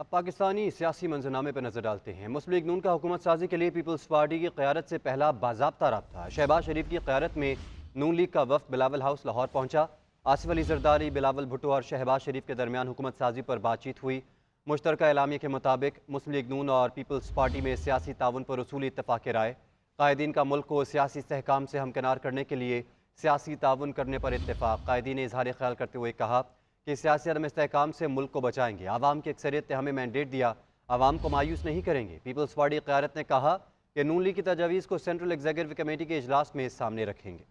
اب پاکستانی سیاسی منظرنامے پر نظر ڈالتے ہیں۔ مسلم لیگ نون کا حکومت سازی کے لیے پیپلز پارٹی کی قیادت سے پہلا باضابطہ رابطہ شہباز شریف کی قیادت میں نون لیگ کا وفد بلاول ہاؤس لاہور پہنچا۔ آصف علی زرداری، بلاول بھٹو اور شہباز شریف کے درمیان حکومت سازی پر بات چیت ہوئی۔ مشترکہ اعلامیے کے مطابق مسلم لیگ نون اور پیپلز پارٹی میں سیاسی تعاون پر اصولی اتفاق رائے۔ قائدین کا ملک کو سیاسی استحکام سے ہمکنار کرنے کے لیے سیاسی تعاون کرنے پر اتفاق۔ قائدین نے اظہار خیال کرتے ہوئے کہا کہ سیاسی عدم استحکام سے ملک کو بچائیں گے۔ عوام کی اکثریت نے ہمیں مینڈیٹ دیا، عوام کو مایوس نہیں کریں گے۔ پیپلز پارٹی قیادت نے کہا کہ نون لیگ کی تجاویز کو سینٹرل ایگزیکٹو کمیٹی کے اجلاس میں سامنے رکھیں گے۔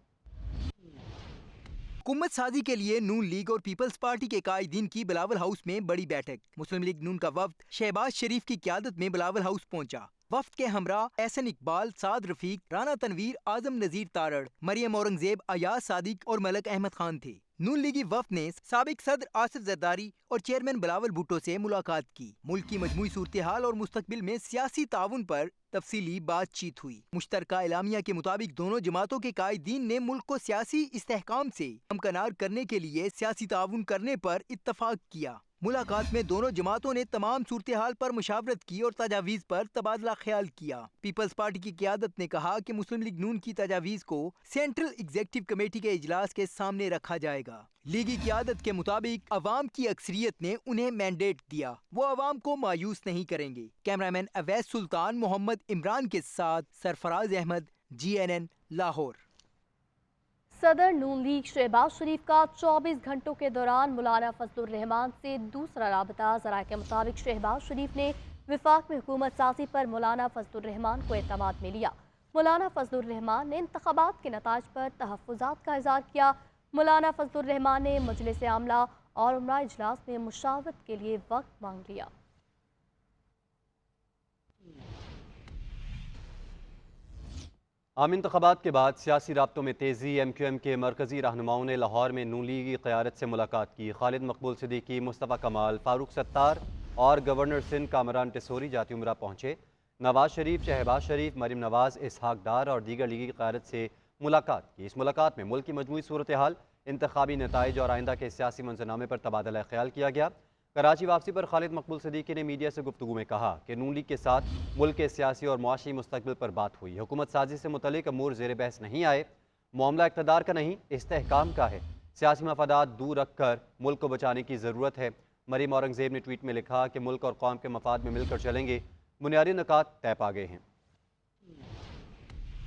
حکومت سازی کے لیے نون لیگ اور پیپلز پارٹی کے قائدین کی بلاول ہاؤس میں بڑی بیٹھک۔ مسلم لیگ نون کا وفد شہباز شریف کی قیادت میں بلاول ہاؤس پہنچا۔ وفد کے ہمراہ احسن اقبال، سعد رفیق، رانا تنویر، اعظم نذیر تارڑ، مریم اورنگزیب، ایاز صادق اور ملک احمد خان تھے۔ نون لیگی وفد نے سابق صدر آصف زرداری اور چیئرمین بلاول بھٹو سے ملاقات کی۔ ملک کی مجموعی صورتحال اور مستقبل میں سیاسی تعاون پر تفصیلی بات چیت ہوئی۔ مشترکہ اعلامیہ کے مطابق دونوں جماعتوں کے قائدین نے ملک کو سیاسی استحکام سے ہمکنار کرنے کے لیے سیاسی تعاون کرنے پر اتفاق کیا۔ ملاقات میں دونوں جماعتوں نے تمام صورتحال پر مشاورت کی اور تجاویز پر تبادلہ خیال کیا۔ پیپلز پارٹی کی قیادت نے کہا کہ مسلم لیگ نون کی تجاویز کو سینٹرل ایگزیکٹو کمیٹی کے اجلاس کے سامنے رکھا جائے گا۔ لیگی قیادت کے مطابق عوام کی اکثریت نے انہیں مینڈیٹ دیا، وہ عوام کو مایوس نہیں کریں گے۔ کیمرامین اویس سلطان محمد عمران کے ساتھ سرفراز احمد، GNN لاہور۔ صدر نون لیگ شہباز شریف کا 24 گھنٹوں کے دوران مولانا فضل الرحمان سے دوسرا رابطہ۔ ذرائع کے مطابق شہباز شریف نے وفاق میں حکومت سازی پر مولانا فضل الرحمان کو اعتماد میں لیا۔ مولانا فضل الرحمان نے انتخابات کے نتائج پر تحفظات کا اظہار کیا۔ مولانا فضل الرحمان نے مجلس عاملہ اور عمرہ اجلاس میں مشاورت کے لیے وقت مانگ لیا۔ عام انتخابات کے بعد سیاسی رابطوں میں تیزی۔ MQM کے مرکزی رہنماؤں نے لاہور میں نون لیگ کی قیادت سے ملاقات کی۔ خالد مقبول صدیقی، مصطفیٰ کمال، فاروق ستار اور گورنر سندھ کامران ٹیسوری جاتی عمرہ پہنچے۔ نواز شریف، شہباز شریف، مریم نواز، اسحاق ڈار اور دیگر لیگی قیادت سے ملاقات کی۔ اس ملاقات میں ملک کی مجموعی صورتحال، انتخابی نتائج اور آئندہ کے سیاسی منظرنامے پر تبادلہ خیال کیا گیا۔ کراچی واپسی پر خالد مقبول صدیقی نے میڈیا سے گفتگو میں کہا کہ نون لیگ کے ساتھ ملک کے سیاسی اور معاشی مستقبل پر بات ہوئی۔ حکومت سازی سے متعلق امور زیر بحث نہیں آئے۔ معاملہ اقتدار کا نہیں، استحکام کا ہے۔ سیاسی مفادات دور رکھ کر ملک کو بچانے کی ضرورت ہے۔ مریم اورنگزیب نے ٹویٹ میں لکھا کہ ملک اور قوم کے مفاد میں مل کر چلیں گے۔ بنیادی نکات طے پا گئے ہیں۔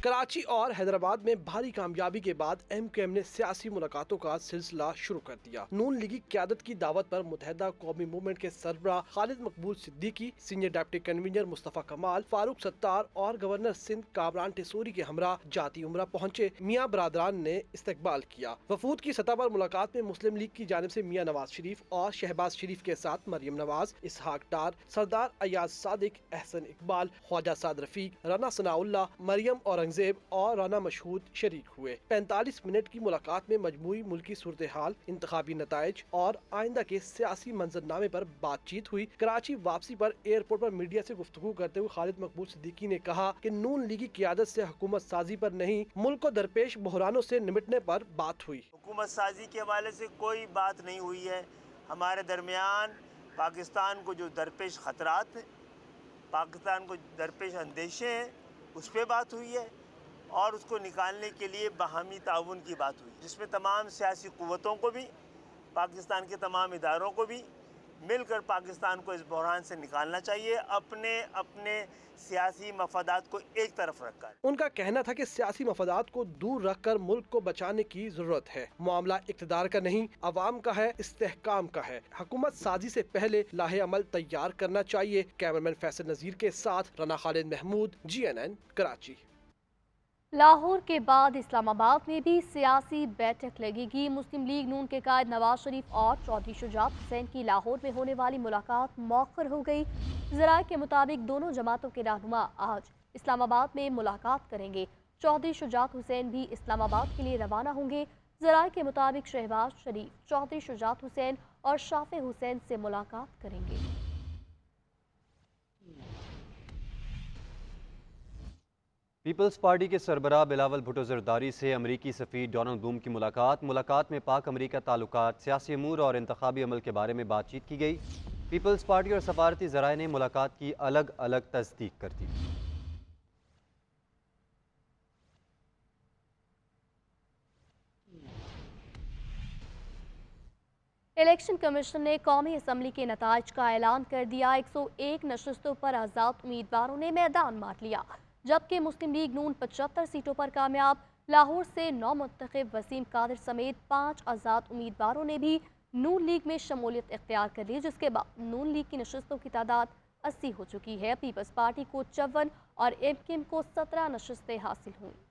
کراچی اور حیدرآباد میں بھاری کامیابی کے بعد MQM نے سیاسی ملاقاتوں کا سلسلہ شروع کر دیا۔ نون لیگی قیادت کی دعوت پر متحدہ قومی موومنٹ کے سربراہ خالد مقبول صدیقی، سینئر ڈپٹی کنوینر مصطفیٰ کمال، فاروق ستار اور گورنر سندھ کامران ٹیسوری کے ہمراہ جاتی عمرہ پہنچے۔ میاں برادران نے استقبال کیا۔ وفود کی سطح پر ملاقات میں مسلم لیگ کی جانب سے میاں نواز شریف اور شہباز شریف کے ساتھ مریم نواز، اسحاق ڈار، سردار ایاز صادق، احسن اقبال، خواجہ سعد رفیق، رانا ثناء اللہ، مریم اورنگزیب اور رانا مشہود شریک ہوئے۔ 45 منٹ کی ملاقات میں مجموعی ملکی صورتحال، انتخابی نتائج اور آئندہ کے سیاسی منظرنامے پر بات چیت ہوئی۔ کراچی واپسی پر ایئرپورٹ پر میڈیا سے گفتگو کرتے ہوئے خالد مقبول صدیقی نے کہا کہ نون لیگی قیادت سے حکومت سازی پر نہیں، ملک کو درپیش بحرانوں سے نمٹنے پر بات ہوئی۔ حکومت سازی کے حوالے سے کوئی بات نہیں ہوئی ہے۔ ہمارے درمیان پاکستان کو جو درپیش خطرات ہیں، پاکستان کو درپیش اندیشے ہیں، اس پہ بات ہوئی ہے اور اس کو نکالنے کے لیے باہمی تعاون کی بات ہوئی، جس میں تمام سیاسی قوتوں کو بھی، پاکستان کے تمام اداروں کو بھی مل کر پاکستان کو اس بحران سے نکالنا چاہیے، اپنے سیاسی مفادات کو ایک طرف رکھ کر۔ ان کا کہنا تھا کہ سیاسی مفادات کو دور رکھ کر ملک کو بچانے کی ضرورت ہے۔ معاملہ اقتدار کا نہیں، عوام کا ہے، استحکام کا ہے۔ حکومت سازی سے پہلے لاہ عمل تیار کرنا چاہیے۔ کیمرامین فیصل نذیر کے ساتھ رانا خالد محمود، GNN کراچی۔ لاہور کے بعد اسلام آباد میں بھی سیاسی بیٹھک لگے گی۔ مسلم لیگ نون کے قائد نواز شریف اور چودھری شجاعت حسین کی لاہور میں ہونے والی ملاقات مؤخر ہو گئی۔ ذرائع کے مطابق دونوں جماعتوں کے رہنما آج اسلام آباد میں ملاقات کریں گے۔ چودھری شجاعت حسین بھی اسلام آباد کے لیے روانہ ہوں گے۔ ذرائع کے مطابق شہباز شریف چودھری شجاعت حسین اور شافع حسین سے ملاقات کریں گے۔ پیپلز پارٹی کے سربراہ بلاول بھٹو زرداری سے امریکی سفیر ڈونلڈ بلوم کی ملاقات میں پاک امریکہ تعلقات، سیاسی امور اور انتخابی عمل کے بارے میں بات چیت کی گئی۔ پیپلز پارٹی اور سفارتی ذرائع نے ملاقات کی الگ الگ تصدیق کر دی۔ الیکشن کمیشن نے قومی اسمبلی کے نتائج کا اعلان کر دیا۔ 101 نشستوں پر آزاد امیدواروں نے میدان مار لیا، جبکہ مسلم لیگ نون 75 سیٹوں پر کامیاب۔ لاہور سے 9 منتخب وسیم قادر سمیت 5 آزاد امیدواروں نے بھی نون لیگ میں شمولیت اختیار کر لی، جس کے بعد نون لیگ کی نشستوں کی تعداد 80 ہو چکی ہے۔ پیپلز پارٹی کو 54 اور ایم کیو ایم کو 17 نشستیں حاصل ہوئیں۔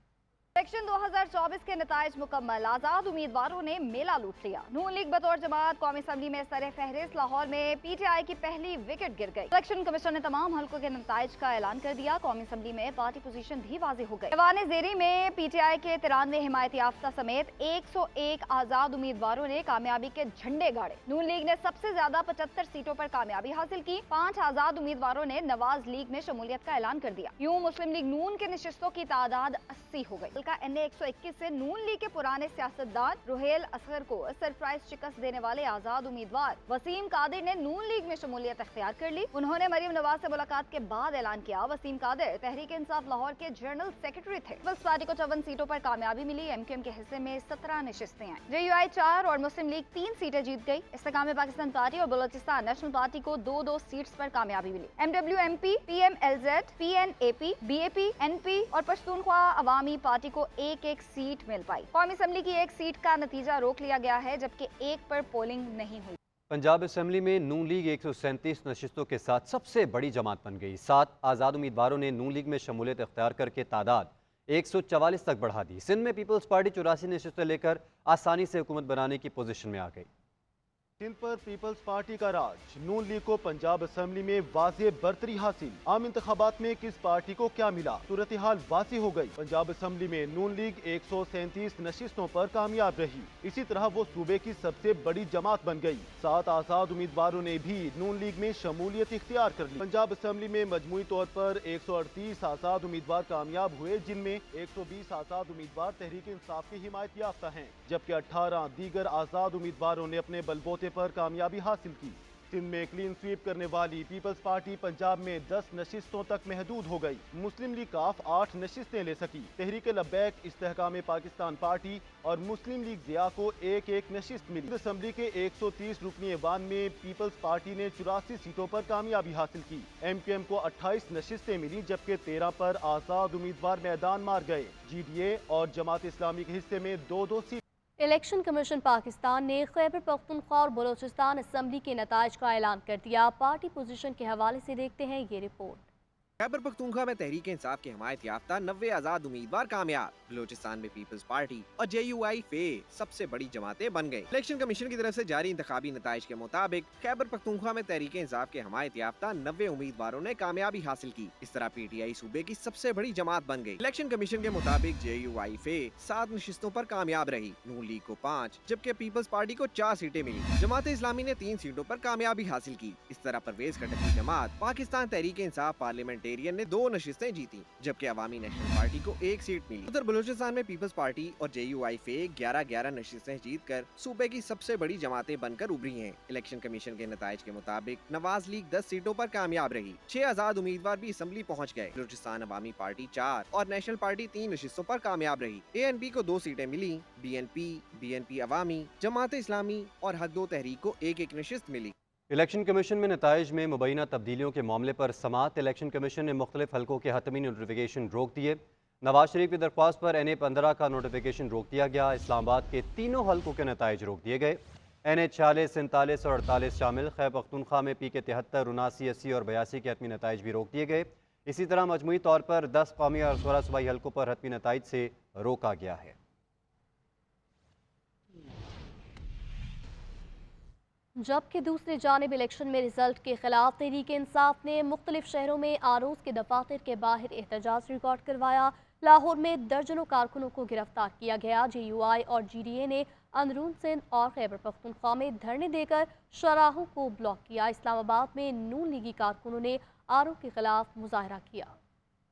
الیکشن 2024 کے نتائج مکمل، آزاد امیدواروں نے میلہ لوٹ لیا۔ نون لیگ بطور جماعت قومی اسمبلی میں سر فہرست، لاہور میں پی ٹی آئی کی پہلی وکٹ گر گئی۔ الیکشن کمیشن نے تمام حلقوں کے نتائج کا اعلان کر دیا۔ قومی اسمبلی میں پارٹی پوزیشن بھی واضح ہو گئی۔ ایوان زیری میں پی ٹی آئی کے 93 حمایت یافتہ سمیت 101 آزاد امیدواروں نے کامیابی کے جھنڈے گاڑے۔ نون لیگ نے سب سے زیادہ 75 سیٹوں پر کامیابی حاصل کی۔ 5 آزاد امیدواروں نے نواز لیگ میں شمولیت کا اعلان کر دیا۔ یوں مسلم لیگ نون کے نشستوں کی تعداد 80 ہو گئی۔ این اے 121 سے نون لیگ کے پرانے سیاستدان روہیل اصغر کو سرپرائز شکست دینے والے آزاد امیدوار وسیم قادر نے نون لیگ میں شمولیت اختیار کر لی۔ انہوں نے مریم نواز سے ملاقات کے بعد اعلان کیا۔ وسیم قادر تحریک انصاف لاہور کے جنرل سیکرٹری تھے۔ پیپلز پارٹی کو 54 سیٹوں پر کامیابی ملی۔ ایم کیو ایم کے حصے میں 17 نشستیں آئیں۔ جے یو آئی 4 اور مسلم لیگ 3 سیٹیں جیت گئی۔ استحکام پاکستان پارٹی اور بلوچستان نیشنل پارٹی کو 2 سیٹس پر کامیابی ملی۔ M W M P, P M L Z, P N A P, B A P, N P اور پشتونخوا عوامی پارٹی کو ایک سیٹ مل پائی۔ قومی اسمبلی کی 1 سیٹ کا نتیجہ روک لیا گیا ہے، جبکہ 1 پر پولنگ نہیں ہوئی۔ پنجاب اسمبلی میں نون لیگ 137 نشستوں کے ساتھ سب سے بڑی جماعت بن گئی۔ 7 آزاد امیدواروں نے نون لیگ میں شمولیت اختیار کر کے تعداد 144 تک بڑھا دی۔ سندھ میں پیپلز پارٹی 84 نشستیں لے کر آسانی سے حکومت بنانے کی پوزیشن میں آ گئی۔ سندھ پر پیپلز پارٹی کا راج، نون لیگ کو پنجاب اسمبلی میں واضح برتری حاصل۔ عام انتخابات میں کس پارٹی کو کیا ملا، صورتحال واضح ہو گئی۔ پنجاب اسمبلی میں نون لیگ 137 نشستوں پر کامیاب رہی، اسی طرح وہ صوبے کی سب سے بڑی جماعت بن گئی۔ 7 آزاد امیدواروں نے بھی نون لیگ میں شمولیت اختیار کر لی۔ پنجاب اسمبلی میں مجموعی طور پر 138 آزاد امیدوار کامیاب ہوئے، جن میں 120 آزاد امیدوار تحریک انصاف کی حمایت یافتہ ہیں، جبکہ 18 دیگر آزاد امیدواروں نے اپنے بلبوتے پر کامیابی حاصل کی۔ سندھ میں کلین سویپ کرنے والی پیپلز پارٹی پنجاب میں 10 نشستوں تک محدود ہو گئی۔ مسلم لیگ کاف 8 نشستیں لے سکی۔ تحریک لبیک، استحکام پاکستان پارٹی اور مسلم لیگ ضیاء کو 1 نشست ملی۔ اسمبلی کے 130 رکنی ایوان میں پیپلز پارٹی نے 84 سیٹوں پر کامیابی حاصل کی۔ ایم کیو ایم کو 28 نشستیں ملی، جبکہ 13 پر آزاد امیدوار میدان مار گئے۔ جی ڈی اے اور جماعت اسلامی کے حصے میں 2 سیٹ۔ الیکشن کمیشن پاکستان نے خیبر پختونخوا اور بلوچستان اسمبلی کے نتائج کا اعلان کر دیا۔ پارٹی پوزیشن کے حوالے سے دیکھتے ہیں یہ رپورٹ۔ خیبر پختونخوا میں تحریک انصاف کے حمایت یافتہ 90 آزاد امیدوار کامیاب۔ بلوچستان میں پیپلز پارٹی اور جے یو آئی فے سب سے بڑی جماعتیں بن گئی۔ الیکشن کمیشن کی طرف سے جاری انتخابی نتائج کے مطابق خیبر پختونخوا میں تحریک انصاف کے حمایت یافتہ 90 امیدواروں نے کامیابی حاصل کی۔ اس طرح پی ٹی آئی صوبے کی سب سے بڑی جماعت بن گئی۔ الیکشن کمیشن کے مطابق جے یو آئی فے 7 نشستوں پر کامیاب رہی۔ نون لیگ کو 5 جبکہ پیپلز پارٹی کو 4 سیٹیں ملی۔ جماعت اسلامی نے 3 سیٹوں پر کامیابی حاصل کی۔ اس طرح پرویز خٹک کی جماعت پاکستان تحریک انصاف پارلیمنٹیرین نے 2 نشستیں جیتی، جبکہ عوامی نیشنل پارٹی کو 1 سیٹ ملی۔ ادھر بلوچستان میں پیپلز پارٹی اور جے یو آئی فے 11 نشستیں جیت کر صوبے کی سب سے بڑی جماعتیں بن کر ابھری ہیں۔ الیکشن کمیشن کے نتائج کے مطابق نواز لیگ 10 سیٹوں پر کامیاب رہی۔ 6 آزاد امیدوار بھی اسمبلی پہنچ گئے۔ بلوچستان عوامی پارٹی 4 اور نیشنل پارٹی 3 نشستوں پر کامیاب رہی۔ اے این پی کو 2 سیٹیں ملی۔ بی این پی عوامی، جماعت اسلامی اور حق 2 تحریک کو 1 نشست ملی۔ الیکشن کمیشن میں نتائج میں مبینہ تبدیلیوں کے معاملے پر سماعت۔ الیکشن کمیشن نے مختلف حلقوں کے حتمی نوٹیفیکیشن روک دیے۔ نواز شریف کی درخواست پر این اے 15 کا نوٹیفیکیشن روک دیا گیا۔ اسلام آباد کے تینوں حلقوں کے نتائج روک دیے گئے۔ این اے 46، 47 اور 48 شامل۔ خیبر پختونخوا میں پی کے 73، 79، 80 اور 82 کے حتمی نتائج بھی روک دیے گئے۔ اسی طرح مجموعی طور پر 10 قومی اور 16 صوبائی حلقوں پر حتمی نتائج سے روکا گیا ہے۔ جبکہ دوسری جانب الیکشن میں رزلٹ کے خلاف تحریک انصاف نے مختلف شہروں میں آروز کے دفاتر کے باہر احتجاج ریکارڈ کروایا۔ لاہور میں درجنوں کارکنوں کو گرفتار کیا گیا۔ جے یو آئی اور جی ڈی اے نے اندرون سندھ اور خیبر پختونخوا میں دھرنے دے کر شاہراہوں کو بلاک کیا۔ اسلام آباد میں نون لیگی کارکنوں نے آرو کے خلاف مظاہرہ کیا۔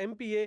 MPA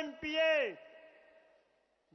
MPA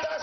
10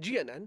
GNN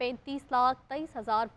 35,23,000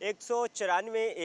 194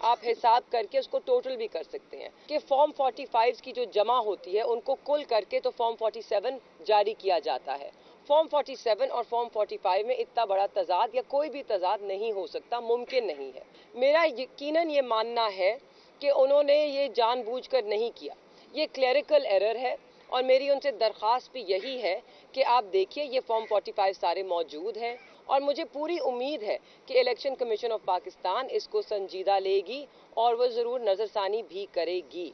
آپ حساب کر کے اس کو ٹوٹل بھی کر سکتے ہیں کہ فارم 45 کی جو جمع ہوتی ہے ان کو کل کر کے تو فارم 47 جاری کیا جاتا ہے. فارم 47 اور فارم 45 میں اتنا بڑا تضاد یا کوئی بھی تضاد نہیں ہو سکتا، ممکن نہیں ہے. میرا یقیناً یہ ماننا ہے کہ انہوں نے یہ جان بوجھ کر نہیں کیا، یہ کلیریکل ایرر ہے، اور میری ان سے درخواست بھی یہی ہے کہ آپ دیکھیے یہ فارم 45 سارے موجود ہیں، اور مجھے پوری امید ہے کہ الیکشن کمیشن آف پاکستان اس کو سنجیدہ لے گی اور وہ ضرور نظر ثانی بھی کرے گی.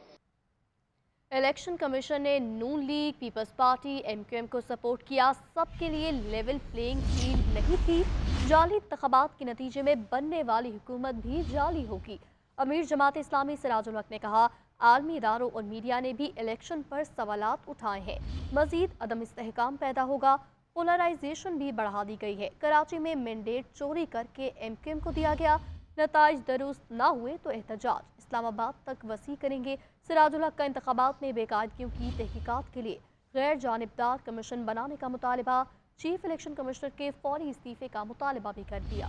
الیکشن کمیشن نے Noon league, peoples party, M Q M کو سپورٹ کیا. سب کے لیے لیول پلینگ فیلڈ نہیں تھی. جعلی انتخابات کے نتیجے میں بننے والی حکومت بھی جعلی ہوگی. امیر جماعت اسلامی سراج الحق نے کہا عالمی اداروں اور میڈیا نے بھی الیکشن پر سوالات اٹھائے ہیں. مزید عدم استحکام پیدا ہوگا. پولرائزیشن بھی بڑھا دی گئی ہے. کراچی میں مینڈیٹ چوری کر کے ایم کیو ایم کو دیا گیا. نتائج درست نہ ہوئے تو احتجاج اسلام آباد تک وسیع کریں گے. سراج الحق کا انتخابات میں بے قاعدگیوں کی تحقیقات کے لیے غیر جانبدار کمیشن بنانے کا مطالبہ. چیف الیکشن کمشنر کے فوری استعفے کا مطالبہ بھی کر دیا.